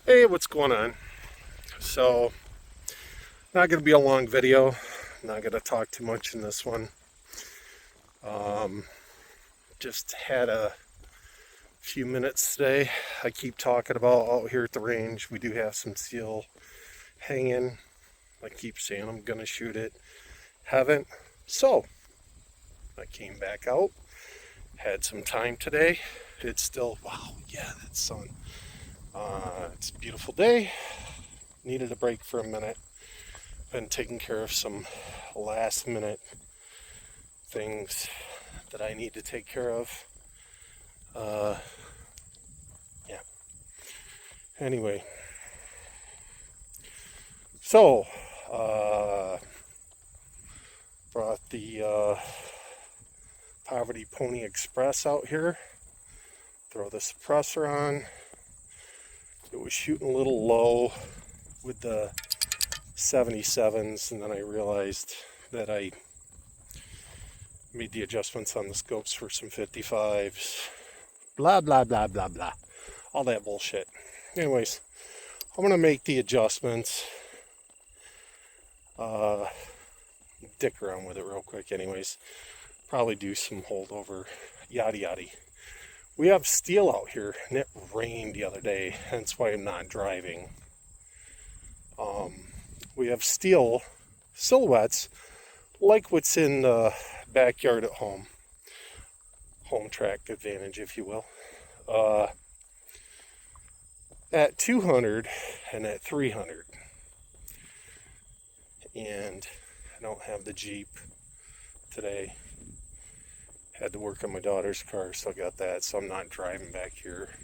Hey, what's going on? So, not going to be a long video. Not going to talk too much in this one. Um, just had a few minutes today. I keep talking about out here at the range. We do have some steel hanging. I keep saying I'm going to shoot it. Haven't. So, I came back out. Had some time today. It's still, wow, yeah, that's sun. It's a beautiful day. Needed a break for a minute. Been taking care of some last minute things that I need to take care of. Uh, yeah. Anyway, so brought the Poverty Pony Express out here. Throw the suppressor on. It was shooting a little low with the 77s, and then I realized that I made the adjustments on the scopes for some 55s. Blah, blah, blah, blah, blah. All that bullshit. Anyways, I'm going to make the adjustments. Dick around with it real quick anyways. Probably do some holdover, yada yada. We have steel out here, and it rained the other day, hence why I'm not driving. We have steel silhouettes, like what's in the backyard at home. Home track advantage, if you will. At 200 and at 300. And I don't have the Jeep today. Had to work on my daughter's car, so I got that. So I'm not driving back here.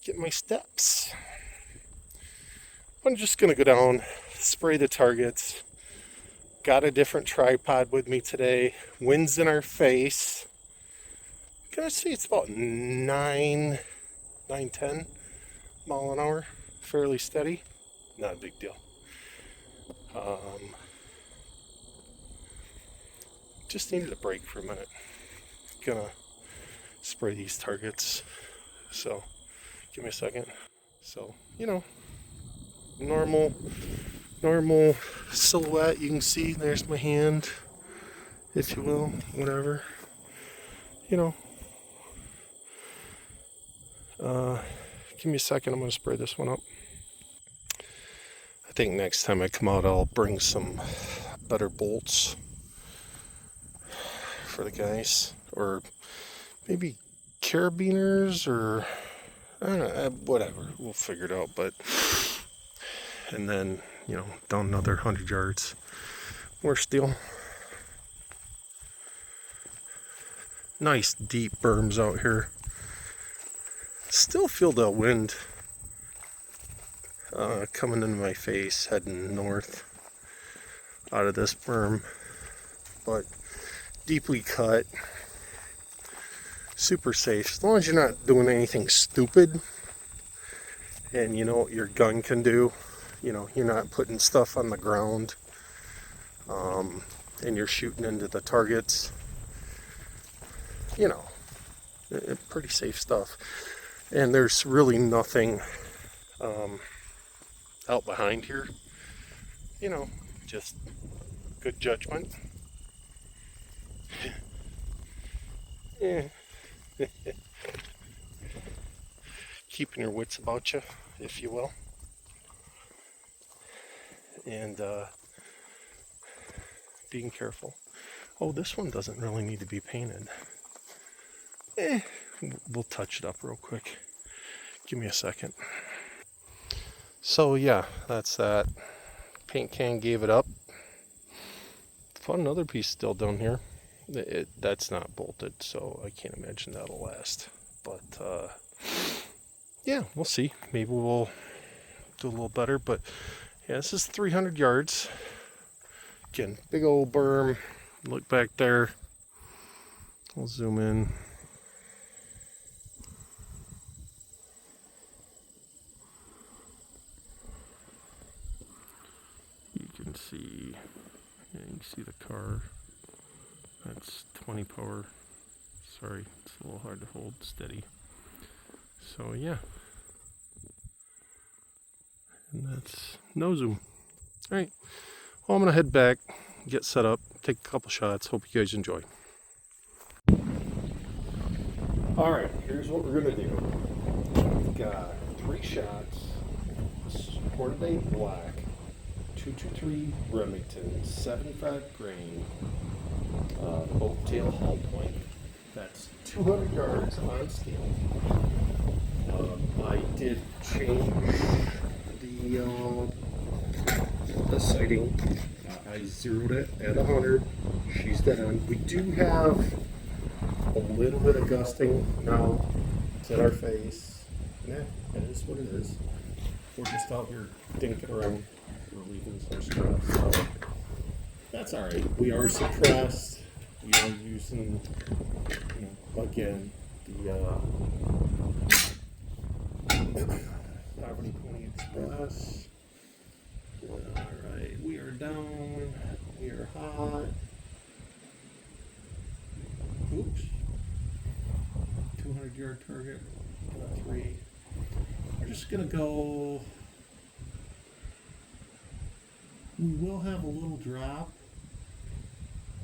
Get my steps. I'm just gonna go down, spray the targets. Got a different tripod with me today. Wind's in our face. I'm gonna say it's about 10 mile an hour. Fairly steady. Not a big deal. Just needed a break for a minute. Gonna spray these targets. So, give me a second. So, normal silhouette. You can see there's my hand, if you will, whatever. Give me a second. I'm going to spray this one up. I think next time I come out, I'll bring some better bolts for the guys, or maybe carabiners, or I don't know, whatever. We'll figure it out. But and then down another 100 yards, more steel. Nice deep berms out here. Still feel the wind coming into my face, heading north out of this berm, but deeply cut, super safe, as long as you're not doing anything stupid, and you know what your gun can do. You're not putting stuff on the ground, and you're shooting into the targets. Pretty safe stuff. And there's really nothing out behind here. Just good judgment. Keeping your wits about you, if you will. And being careful. Oh, this one doesn't really need to be painted. We'll touch it up real quick. Give me a second. So yeah, that's that. Paint can gave it up. Found another piece still down here. That's not bolted, so I can't imagine that'll last. But yeah, we'll see. Maybe we'll do a little better. But yeah, this is 300 yards. Again, big old berm. Look back there. We'll zoom in. You can see the car. That's 20 power. Sorry, it's a little hard to hold steady. So yeah, And that's no zoom. All right. Well, I'm going to head back, get set up, take a couple shots. Hope you guys enjoy. All right, here's what we're going to do. We've got 3 shots. Hornady Black, 223 Remington, 75 grain, boat tail hull point. That's 200 yards on steel. I did change the sighting. I zeroed it at 100. She's dead on. We do have a little bit of gusting now. It's in our face. Yeah, it is what it is. We're just out here dinking around, relieving some stress. So that's all right. We are suppressed. We are using, again, the Poverty Pony Express. All right, we are down. We are hot. Oops. 200-yard target. 3. We're just gonna go. We will have a little drop.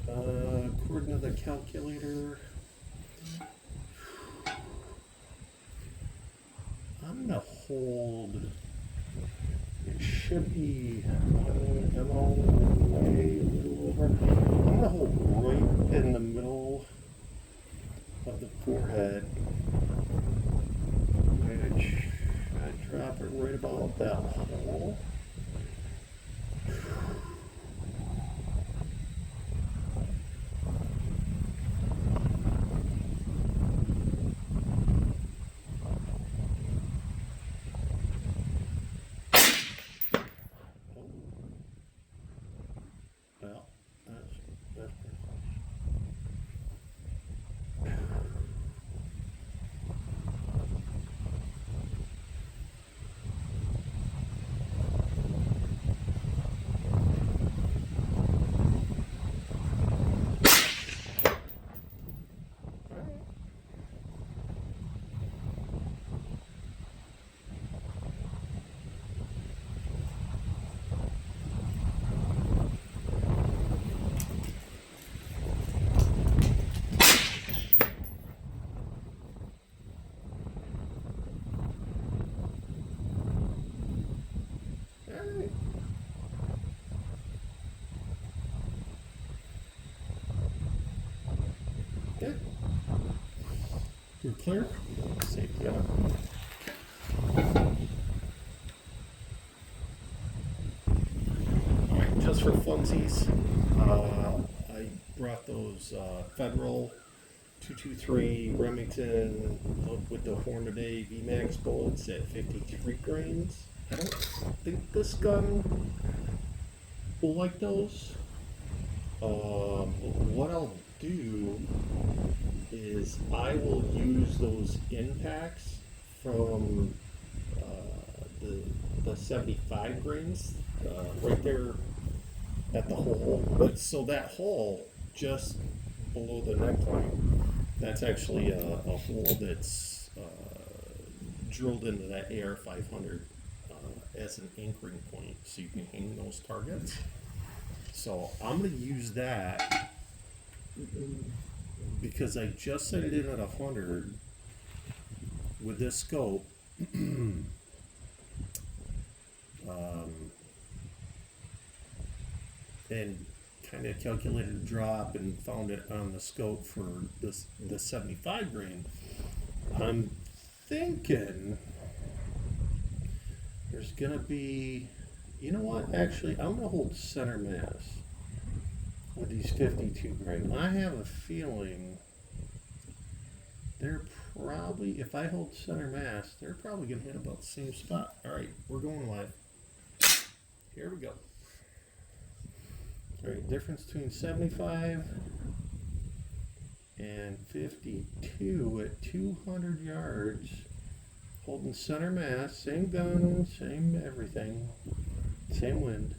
According to the calculator, I'm gonna hold. It should be. I'm all the way a little over. I'm gonna hold right in the middle of the forehead, which I drop it right about that hole. Well, that's pretty close. Yeah. You're clear? Safety on. Alright, just for funsies, I brought those Federal 223 Remington with the Hornady VMAX bullets at 53 grains. I don't think this gun will like those. What I'll do is I will use those impacts from the 75 grains right there at the hole. But so that hole just below the neckline, that's actually a hole that's drilled into that AR 500 as an anchoring point, so you can hang those targets. So I'm going to use that because I just set it in at 100 with this scope. And kind of calculated a drop and found it on the scope for the 75 grain. I'm thinking there's gonna be, you know what, actually I'm gonna hold center mass with these 52 grain. I have a feeling they're probably, if I hold center mass, they're probably gonna hit about the same spot. All right, we're going live. Here we go. All right, difference between 75 and 52 at 200 yards, holding center mass, same gun, same everything, same wind.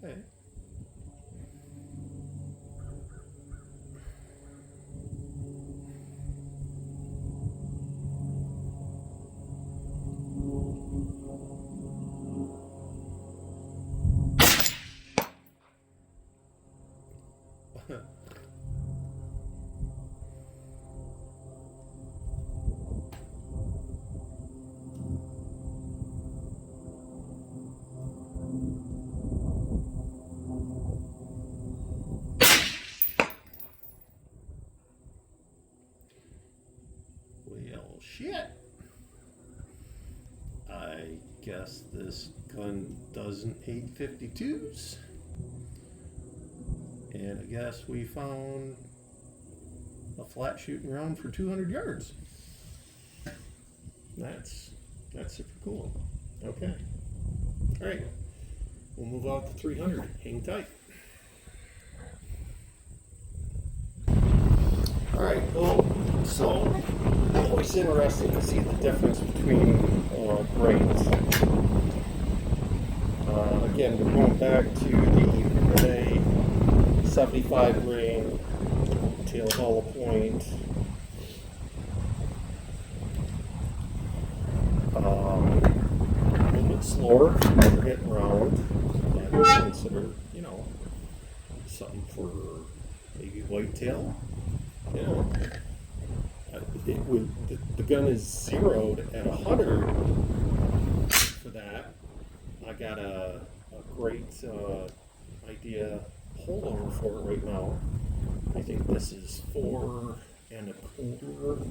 Okay. Well, shit. I guess this gun doesn't hate 52s. And I guess we found a flat shooting round for 200 yards. That's super cool. Okay. All right. We'll move out to 300. Hang tight. All right. Well, so always interesting to see the difference between grains. Again, we're going back to the Hornady 75 grain tail hollow point. A little bit slower when we're hitting round. I would consider, something for maybe whitetail. The gun is zeroed at 100 for that. I got a great idea holdover for it right now. I think this is 4 1/4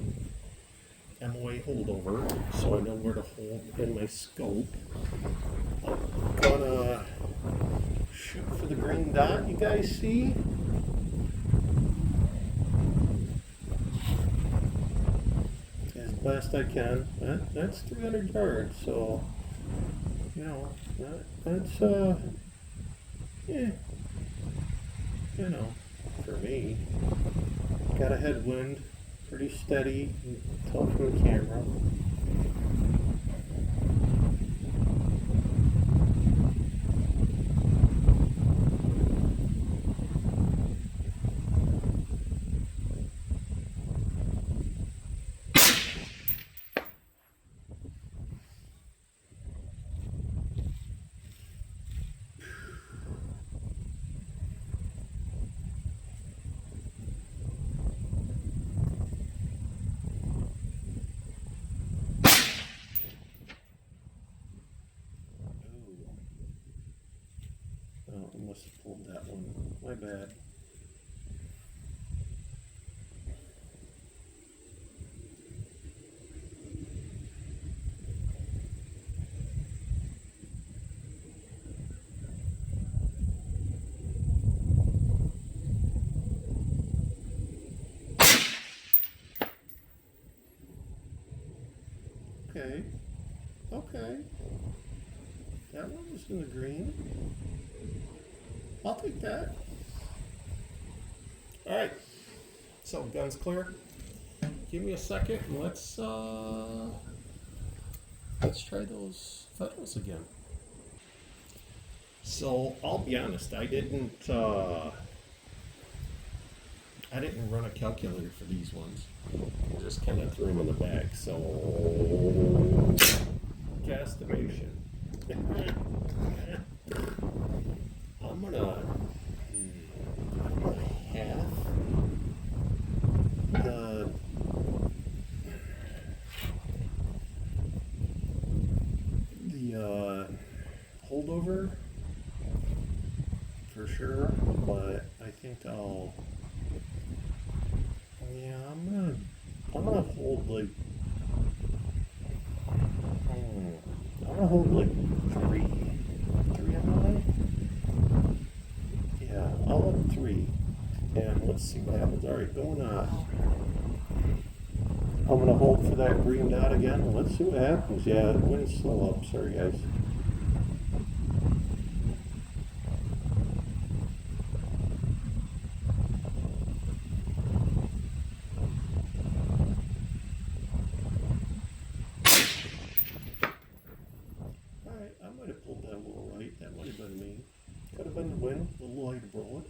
MOA holdover, so I know where to hold in my scope. I'm gonna shoot for the green dot you guys see. As best I can. That's 300 yards, so that's for me. Got a headwind, pretty steady, you can tell from the camera. Oh, I must have pulled that one. My bad. Okay. That one was in the green. I'll take that. All right. So gun's clear. Give me a second and let's try those photos again. So I'll be honest, I didn't run a calculator for these ones. I just kind of threw them in the bag. So guesstimation. I'm gonna half the holdover for sure, but I think I'm gonna hold like three MLA. Yeah, I'll have 3, and let's see what happens. All right, going on. I'm gonna hold for that green dot again, and let's see what happens. Yeah, the wind's slow up. Sorry, guys. wind, a little light abroad.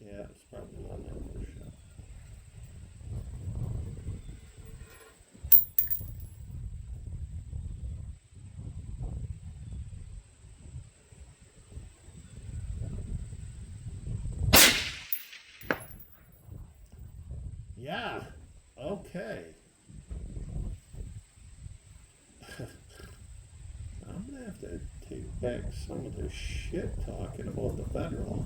Yeah, it's probably not that first shot. Yeah, okay. I'm gonna have to take back some of this shit talking about the federal.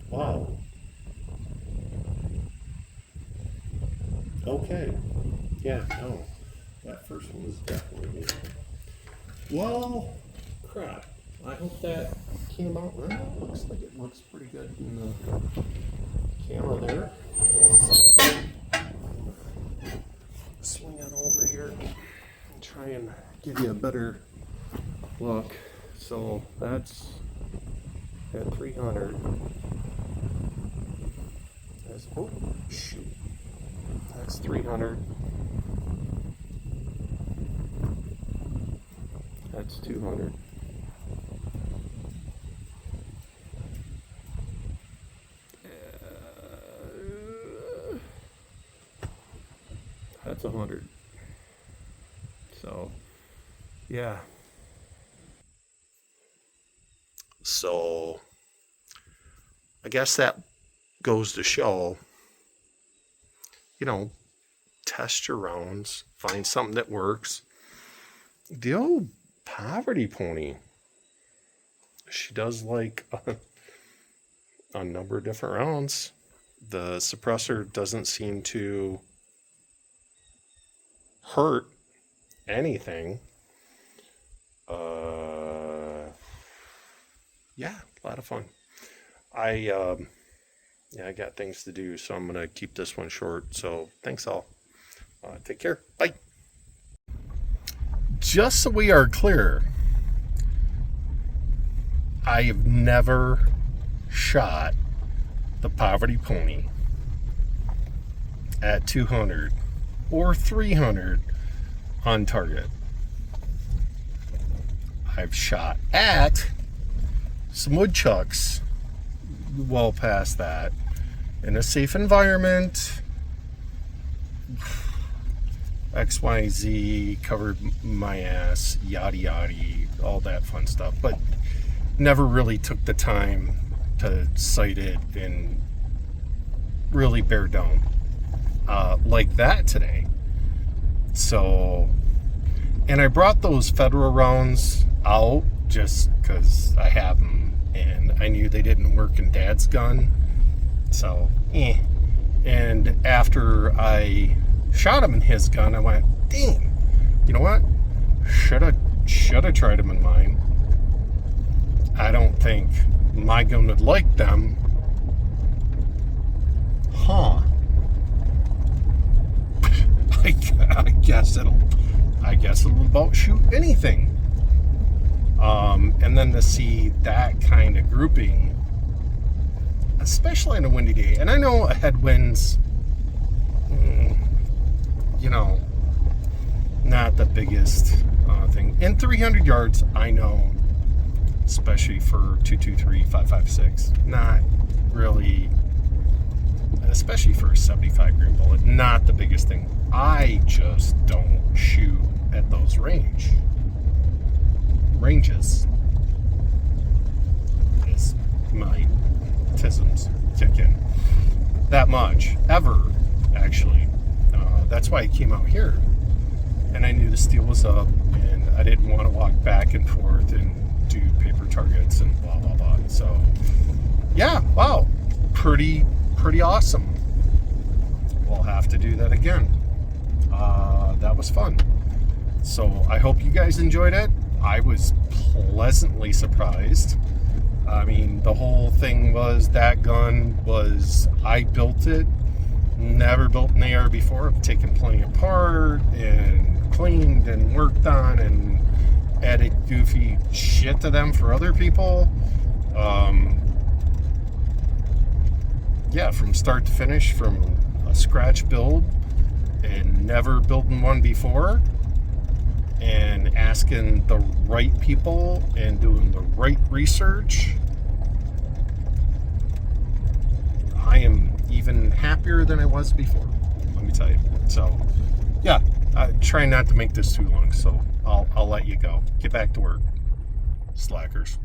Wow. Okay. Yeah, no. That first one was definitely me. Well, crap. I hope that came out well. It looks like it looks pretty good in the camera there. Swing on over here and try and give you a better look. So that's at 300. That's, oh, shoot. That's 300. That's 200. That's 100. So, yeah. So, I guess that goes to show, you know, test your rounds, find something that works. The old poverty pony, she does like a number of different rounds. The suppressor doesn't seem to hurt anything. Yeah, a lot of fun. I got things to do, so I'm gonna keep this one short. So thanks all. Take care. Bye. Just so we are clear, I have never shot the poverty pony at 200 or 300 on target. I've shot at some woodchucks well past that in a safe environment. XYZ, covered my ass, yada yada, all that fun stuff, but never really took the time to sight it and really bear down like that today. So, and I brought those federal rounds out just because I have them and I knew they didn't work in Dad's gun. So, And after I shot him in his gun, I went, dang, you know what? Should have tried him in mine. I don't think my gun would like them. Huh. I guess it'll about shoot anything. And then to see that kind of grouping, especially on a windy day, and I know a headwinds, you know, not the biggest thing. In 300 yards, I know, especially for 223, 556, not really, especially for a 75 grain bullet, not the biggest thing. I just don't shoot at those ranges. Is my tisms kick in that much ever, actually. That's why I came out here, and I knew the steel was up, and I didn't want to walk back and forth and do paper targets and blah blah blah. So yeah, wow, pretty awesome. We'll have to do that again. That was fun. So I hope you guys enjoyed it. I was pleasantly surprised. I mean, the whole thing was, that gun was, I built it, never built an AR before. I've taken plenty apart and cleaned and worked on and added goofy shit to them for other people. Yeah, from start to finish, from a scratch build and never building one before, and asking the right people and doing the right research. I am even happier than I was before, let me tell you. So yeah, I try not to make this too long, so I'll let you go. Get back to work, slackers.